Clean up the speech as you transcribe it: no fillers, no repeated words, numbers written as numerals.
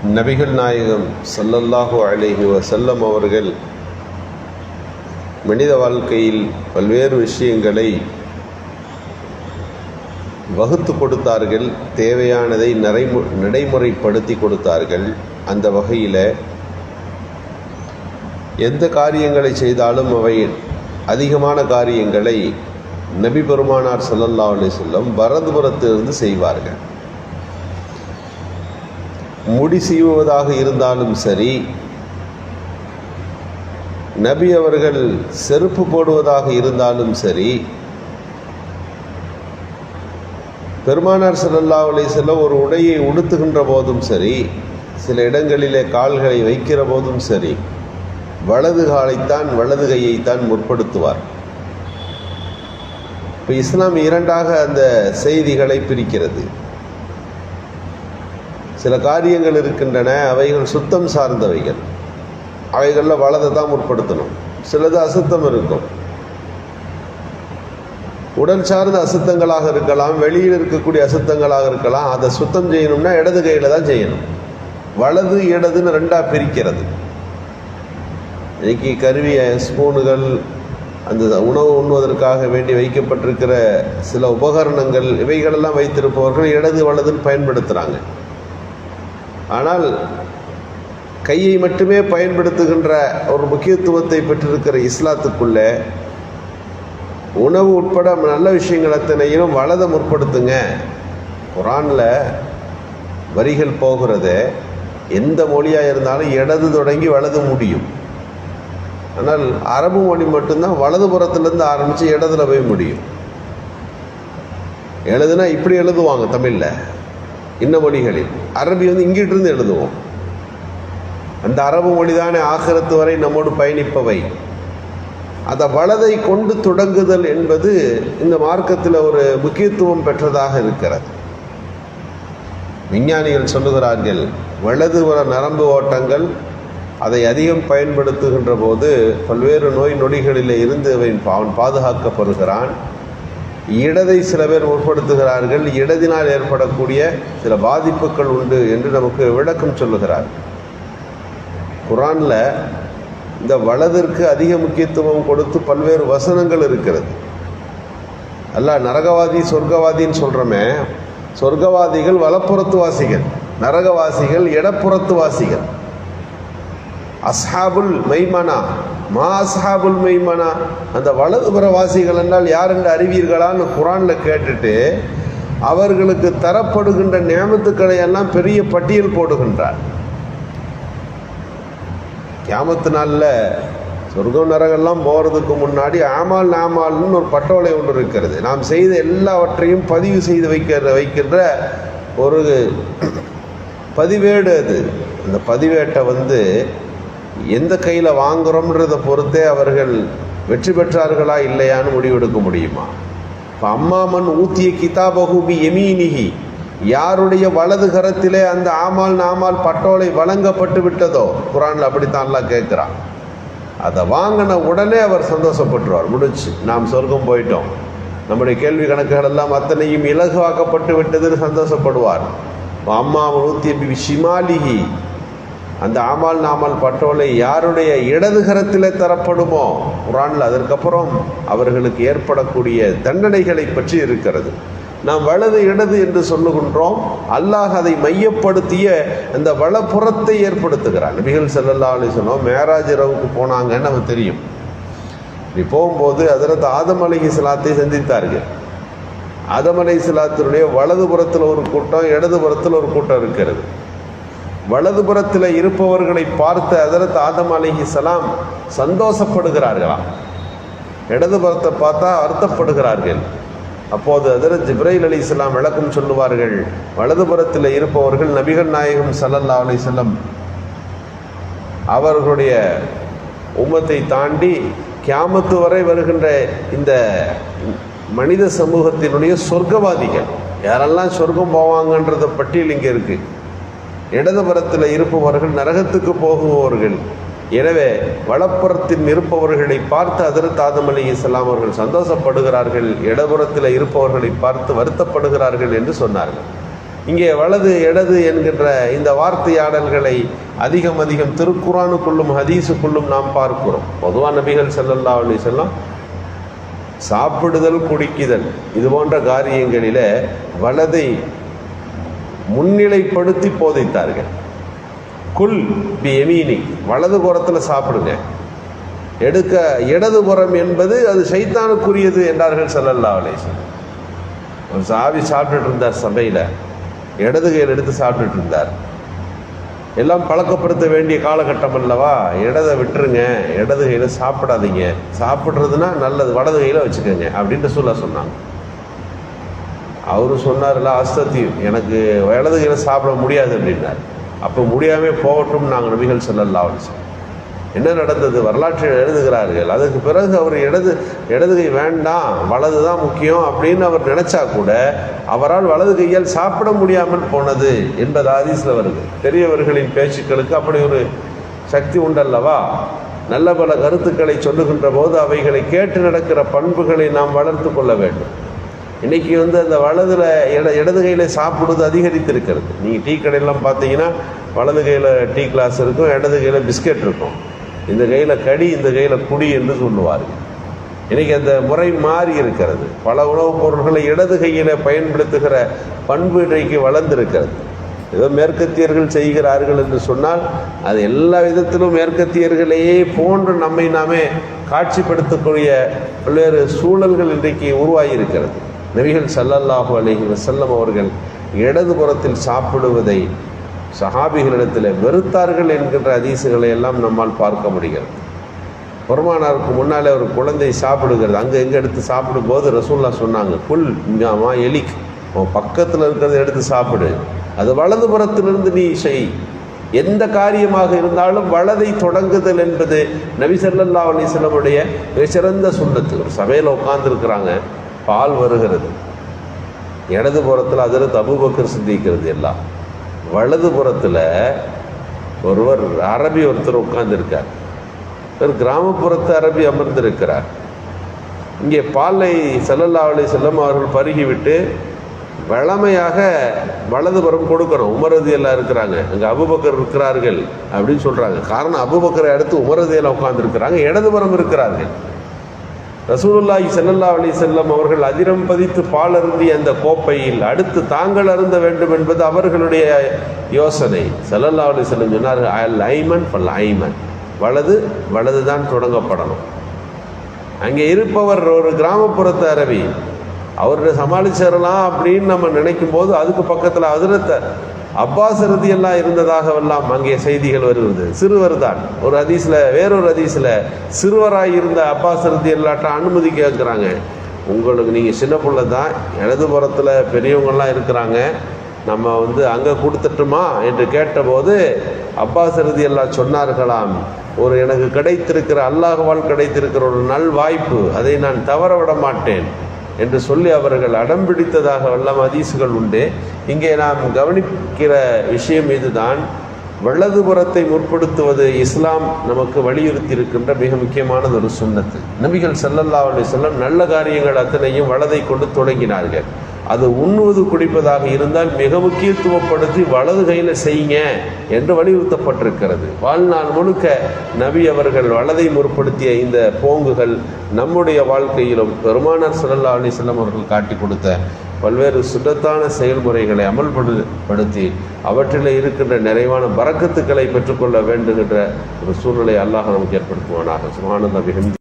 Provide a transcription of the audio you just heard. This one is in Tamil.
நபிகள் நாயகம் ஸல்லல்லாஹு அலைஹி வஸல்லம் அவர்கள் மனித வாழ்க்கையில் பல்வேறு விஷயங்களை வகுத்து கொடுத்தார்கள், தேவையானதை நடைமுறைப்படுத்தி கொடுத்தார்கள். அந்த வகையில் எந்த காரியங்களை செய்தாலும் அவை அதிகமான காரியங்களை நபி பெருமானார் ஸல்லல்லாஹு அலைஹி வஸல்லம் வரதுபுறத்திலிருந்து செய்வார்கள். முடி சீவுவதாக இருந்தாலும் சரி, நபி அவர்கள் செருப்பு போடுவதாக இருந்தாலும் சரி, பெருமானார் ஸல்லல்லாஹு அலைஹி வஸல்லம் ஒரு உடையை உடுத்துகின்ற போதும் சரி, சில இடங்களிலே கால்களை வைக்கிற போதும் சரி, வலது காலைத்தான் வலது கையைத்தான் முற்படுத்துவார். இப்போ இஸ்லாம் இரண்டாக அந்த செய்திகளை பிரிக்கிறது. சில காரியங்கள் இருக்கின்றன, அவைகள் சுத்தம் சார்ந்தவைகள், அவைகளில் வலதை தான் முற்படுத்தணும். சிலது அசுத்தம் இருக்கும், உடல் சார்ந்த அசுத்தங்களாக இருக்கலாம், வெளியில் இருக்கக்கூடிய அசுத்தங்களாக இருக்கலாம். அதை சுத்தம் செய்யணும்னா இடது கையில் தான் செய்யணும். வலது இடதுன்னு ரெண்டாக பிரிக்கிறது. இன்னைக்கு கருவி, ஸ்பூனுகள், அந்த உணவு உண்ணுவதற்காக வேண்டி வைக்கப்பட்டிருக்கிற சில உபகரணங்கள், இவைகளெல்லாம் வைத்திருப்பவர்கள் இடது வலதுன்னு பயன்படுத்துகிறாங்க. ஆனால் கையை மட்டுமே பயன்படுத்துகின்ற ஒரு முக்கியத்துவத்தை பெற்றிருக்கிற இஸ்லாத்துக்குள்ளே உணவு உட்பட நல்ல விஷயங்கள் அத்தனையும் வலதை முற்படுத்துங்க. குர்ஆனில் வரிகள் போகிறது எந்த மொழியாக இருந்தாலும் இடது தொடங்கி வலது முடியும். ஆனால் அரபு மொழி மட்டும்தான் வலதுபுறத்துலேருந்து ஆரம்பித்து இடத்துல போய் முடியும். எழுதுனா இப்படி எழுதுவாங்க தமிழில், இன்ன மொழிகளில். அரபி இங்கிட்டிருந்து எழுதுவோம். அந்த அரபு மொழி தானே ஆகிரத்து வரை நம்மோடு பயணிப்பவை. அதை வலதை கொண்டு தொடங்குதல் என்பது இந்த மார்க்கத்தில் ஒரு முக்கியத்துவம் பெற்றதாக இருக்கிறது. விஞ்ஞானிகள் சொல்லுகிறார்கள், வலதுபுற நரம்பு ஓட்டங்கள் அதை அதிகம் பயன்படுத்துகின்ற போது பல்வேறு நோய் நொடிகளில் இருந்து அவன் பாதுகாக்கப்படுகிறான். இடதை சில பேர் முற்படுத்துகிறார்கள், இடதினால் ஏற்படக்கூடிய சில பாதிப்புகள் உண்டு என்று நமக்கு விளக்கம் சொல்லுகிறார். குர்ஆனில் இந்த வலதிற்கு அதிக முக்கியத்துவம் கொடுத்து பல்வேறு வசனங்கள் இருக்கிறது. அல்லாஹ் நரகவாதி சொர்க்கவாதின்னு சொல்கிறோமே, சொர்க்கவாதிகள் வலப்புறத்து வாசிகள், நரகவாசிகள் இடப்புறத்து வாசிகள். அஸ்ஹாபுல் மைமனா, மா அஸ்ஹாபுல் மைமனா, அந்த வலதுபுற வாசிகள் என்றால் யார் என்று அறிவீர்களான்னு குர்ஆனில் கேட்டுட்டு அவர்களுக்கு தரப்படுகின்ற நியமத்துக்களை எல்லாம் பெரிய பட்டியல் போடுகின்றார். கியாமத்து நாளில் சொர்க்கம் நரகெல்லாம் போகிறதுக்கு முன்னாடி நாமால்னு ஒரு பட்டோலை ஒன்று இருக்கிறது. நாம் செய்த எல்லாவற்றையும் பதிவு செய்து வைக்கின்ற ஒரு பதிவேடு அது. அந்த பதிவேட்டை எந்த கையில் வாங்குகிறோம்ன்றதை பொறுத்தே அவர்கள் வெற்றி பெற்றார்களா இல்லையான்னு முடிவெடுக்க முடியுமா? இப்போ அம்மாமன் ஊத்திய கிதாபகுபி எமீனிகி, யாருடைய வலது கரத்திலே அந்த நாமால் பட்டோலை வழங்கப்பட்டு விட்டதோ, குர்ஆனில் அப்படித்தான் அல்லாஹ் கேட்குறான். அதை வாங்கின உடனே அவர் சந்தோஷப்பட்டுருவார். முடிச்சு, நாம் சொர்க்கம் போயிட்டோம், நம்முடைய கேள்வி கணக்குகள் எல்லாம் அத்தனையும் இலகுவாக்கப்பட்டு விட்டதுன்னு சந்தோஷப்படுவார். அம்மாமன் ஊத்திய ஷிமாலிஹி, அந்த நாமால் பட்டோலை யாருடைய இடது கரத்திலே தரப்படுமோ, குர்ஆனில் அதற்கப்புறம் அவர்களுக்கு ஏற்படக்கூடிய தண்டனைகளை பற்றி இருக்கிறது. நாம் வலது இடது என்று சொல்லுகின்றோம். அல்லாஹ் அதை மையப்படுத்திய அந்த வலப்புறத்தை ஏற்படுத்துகிறார். நபிகள் ஸல்லல்லாஹு அலைஹி வஸல்லம் மேராஜ் இரவுக்கு போனாங்கன்னு நமக்கு தெரியும். இப்படி போகும்போது ஹஜ்ரத் ஆதம் அலைஹிஸ்ஸலாத்தை சந்தித்தார்கள். ஆதம் அலைஹிஸ்ஸலாத்தினுடைய வலதுபுறத்தில் ஒரு கூட்டம், இடதுபுறத்தில் ஒரு கூட்டம் இருக்கிறது. வலதுபுறத்தில் இருப்பவர்களை பார்த்து ஹஜ்ரத் ஆதம் அலைஹிஸ்ஸலாம் சந்தோஷப்படுகிறார்களாம், இடதுபுறத்தை பார்த்தா வருத்தப்படுகிறார்கள். அப்போது ஹஜ்ரத் ஜிப்ரைல் அலைஹிஸ்ஸலாம் விளக்கம் சொல்லுவார்கள், வலதுபுறத்தில் இருப்பவர்கள் நபிகள் நாயகம் ஸல்லல்லாஹு அலைஹி வஸல்லம் அவர்களுடைய உம்மத்தை தாண்டி கியாமத்து வரை வருகின்ற இந்த மனித சமூகத்தினுடைய சொர்க்கவாதிகள். யாரெல்லாம் சொர்க்கம் போவாங்கன்றத பட்டியல் இங்கே இருக்குது. இடதுபுறத்தில் இருப்பவர்கள் நரகத்துக்கு போகுபவர்கள். எனவே வலப்புறத்தில் இருப்பவர்களை பார்த்து ஹஜ்ரத் ஆதம் அலைஹிஸ்ஸலாம் அவர்கள் சந்தோஷப்படுகிறார்கள், இடப்புறத்தில் இருப்பவர்களை பார்த்து வருத்தப்படுகிறார்கள் என்று சொன்னார்கள். இங்கே வலது இடது என்கின்ற இந்த வார்த்தையாடல்களை அதிகம் அதிகம் திருக்குரானுக்குள்ளும் ஹதீஸுக்குள்ளும் நாம் பார்க்கிறோம். பொதுவாக நபிகள் ஸல்லல்லாஹு அலைஹி வஸல்லம் சாப்பிடுதல் குடிக்குதல் இது போன்ற காரியங்களில வலதை முன்னிலைப்படுத்தி போதித்தார்கள். குல் பி யமீனி, வலது புறத்தில் சாப்பிடுங்க, எடுக்க இடது புறம் என்பது அது ஷைத்தானுக்குரியது என்றார்கள் ஸல்லல்லாஹு அலைஹி வஸல்லம். ஒரு சாவி சாப்பிட்டுட்டு இருந்தார் சபையில், இடது கையில் எடுத்து சாப்பிட்டுட்டு இருந்தார். எல்லாம் பழக்கப்படுத்த வேண்டிய காலகட்டம் அல்லவா, இடதை விட்டுருங்க, இடது கையில் சாப்பிடாதீங்க, சாப்பிட்றதுனா நல்லது, வலது கையில் வச்சுக்கோங்க அப்படின்ட்டு சொன்னாங்க. அவரு சொன்னார்ல, அஸ்தத்தி எனக்கு வலது கையில் சாப்பிட முடியாது அப்படின்னார். அப்போ முடியாமல் போகட்டும் நாங்கள் நபிகள் ஸல்லல்லாஹு அலைஹி வஸல்லம். என்ன நடந்தது வரலாற்றில் எழுதுகிறார்கள். அதுக்கு பிறகு அவர் இடது கை வேண்டாம், வலது தான் முக்கியம் அப்படின்னு அவர் நினைச்சா கூட அவரால் வலது கையால் சாப்பிட முடியாமல் போனது என்பது ஹதீஸ்ல வருது. பெரியவர்களின் பேச்சுக்களுக்கு அப்படி ஒரு சக்தி உண்டல்லவா. நல்ல பல கருத்துக்களை சொல்லுகின்ற போது அவைகளை கேட்டு நடக்கிற பண்புகளை நாம் வளர்த்து கொள்ள வேண்டும். இன்னைக்கு அந்த வலதுல இடது கையில சாப்பிடுவது அதிகரித்திருக்கிறது. நீங்கள் டீ கடையெல்லாம் பார்த்தீங்கன்னா வலது கையில் டீ கிளாஸ் இருக்கும், இடது கையில் பிஸ்கெட் இருக்கும். இந்த கையில் கடி, இந்த கையில் குடி என்று சொல்லுவார்கள். இன்னைக்கு அந்த முறை மாறி இருக்கிறது. பல உணவுப் பொருட்களை இடது கையில் பயன்படுத்துகிற பண்பு இன்றைக்கு வளர்ந்திருக்கிறது. ஏதோ மேற்கத்தியர்கள் செய்கிறார்கள் என்று சொன்னால் அது எல்லா விதத்திலும் மேற்கத்தியர்களையே போன்று நம்மை நாமே காட்சிப்படுத்தக்கூடிய பல்வேறு சூழல்கள் இன்றைக்கு உருவாகி இருக்கிறது. நபிகள் ஸல்லல்லாஹு அலைஹி வஸல்லம் அவர்கள் இடது புறத்தில் சாப்பிடுவதை சஹாபிகளிடத்தில் வெறுத்தார்கள் என்கின்ற ஹதீஸுகளை எல்லாம் நம்மால் பார்க்க முடிகிறது. பெருமானாருக்கு முன்னாலே ஒரு குழந்தை சாப்பிடுகிறது, அங்கே எங்கே எடுத்து சாப்பிடும்போது ரசூலுல்லாஹ் சொன்னாங்க, குல் இங்காமா எலிக், உன் பக்கத்தில் இருக்கிறத எடுத்து சாப்பிடு, அது வலது புறத்திலிருந்து நீ செய். எந்த காரியமாக இருந்தாலும் வலதை தொடங்குதல் என்பது நபி ஸல்லல்லாஹு அலைஹி வஸல்லமுடைய மிகச்சிறந்த சுன்னத்து. ஒரு சபையில் உட்கார்ந்துருக்கிறாங்க, பால் வருகிறது, இடது புறத்தில் ஹஜ்ரத் அபூபக்கர் சித்திக்கிறது எல்லாம், வலது புறத்தில் ஒருவர் அரபி ஒருத்தர் உட்கார்ந்துருக்கார், ஒரு கிராமப்புறத்து அரபி அமர்ந்திருக்கிறார். இங்கே பாலை ஸல்லல்லாஹு அலைஹி வஸல்லம் அவர்கள் பருகிவிட்டு வழமையாக வலதுபுறம் கொடுக்கணும். உமர் ரலியல்லாஹு இருக்கிறாங்க, அங்கே அபூபக்கர் இருக்கிறார்கள் அப்படின்னு சொல்கிறாங்க. காரணம் அபூபக்கரை அடுத்து உமர் ரலியல்லாஹு உட்கார்ந்துருக்கிறாங்க, இடதுபுறம் இருக்கிறார்கள். ரசூலுல்லாஹி ஸல்லல்லாஹு அலைஹி வஸல்லம் அவர்கள் அதிரம் பதித்து பால் அருந்திய அந்த கோப்பையில் அடுத்து தாங்கள் அருந்த வேண்டும் என்பது அவர்களுடைய யோசனை. ஸல்லல்லாஹு அலைஹி வஸல்லம் சொன்னார்கள், அல் ஐமன் ஃபல் ஐமன், வலது தான் தொடங்கப்படணும். அங்கே இருப்பவர் ஒரு கிராமப்புறத்து அரபி, அவர்கிட்ட சமாளிச்சிடலாம் அப்படின்னு நம்ம நினைக்கும் போது அதுக்கு பக்கத்தில் ஹஜ்ரத் அப்பாஸ் ரலியல்லாஹு இருந்ததாகவெல்லாம் அங்கே செய்திகள் வருகிறது. சிறுவர் தான். ஒரு ஹதீஸில், வேறொரு ஹதீஸில் சிறுவராக இருந்த அப்பாஸ் ரலியல்லாஹு அனுமதி கேட்குறாங்க, உங்களுக்கு நீங்கள் சின்ன பிள்ளை தான், இடதுபுறத்தில் பெரியவங்கள்லாம் இருக்கிறாங்க, நம்ம அங்கே கொடுத்துட்டுமா என்று கேட்டபோது அப்பாஸ் ரலியல்லாஹு சொன்னார்களாம், ஒரு எனக்கு கிடைத்திருக்கிற அல்லாஹ்வால் கிடைத்திருக்கிற ஒரு நல் வாய்ப்பு, அதை நான் தவற விட மாட்டேன் என்று சொல்லி அவர்கள் அடம் பிடித்ததாக எல்லாம் ஹதீஸுகள் உண்டு. இங்கே நாம் கவனிக்கிற விஷயம் இதுதான், வலதுபுறத்தை முற்படுத்துவது இஸ்லாம் நமக்கு வலியுறுத்தி இருக்கின்ற மிக முக்கியமானது ஒரு சுன்னத்து. நபிகள் ஸல்லல்லாஹு அலைஹி வஸல்லம் நல்ல காரியங்கள் அத்தனையும் வலதை கொண்டு தொடங்கினார்கள். அது உண்ணுவது குடிப்பதாக இருந்தால் மிக முக்கியத்துவப்படுத்தி வலது கையில் செய்யுங்க என்று வலியுறுத்தப்பட்டிருக்கிறது. வாழ்நாள் முழுக்க நபி அவர்கள் வலதை முற்படுத்திய இந்த போங்குகள் நம்முடைய வாழ்க்கையிலும் பெருமானார் ஸல்லல்லாஹு அலைஹி வஸல்லம் அவர்கள் காட்டி கொடுத்த பல்வேறு சுத்தத்தான செயல்முறைகளை அமல்படுத்தி அவற்றில் இருக்கின்ற நிறைவான பரக்கத்துக்களை பெற்றுக்கொள்ள வேண்டுகின்ற ஒரு சூழ்நிலை அல்லாஹ் நமக்கு ஏற்படுத்துவானாக. சுப்ஹானல்லாஹ்.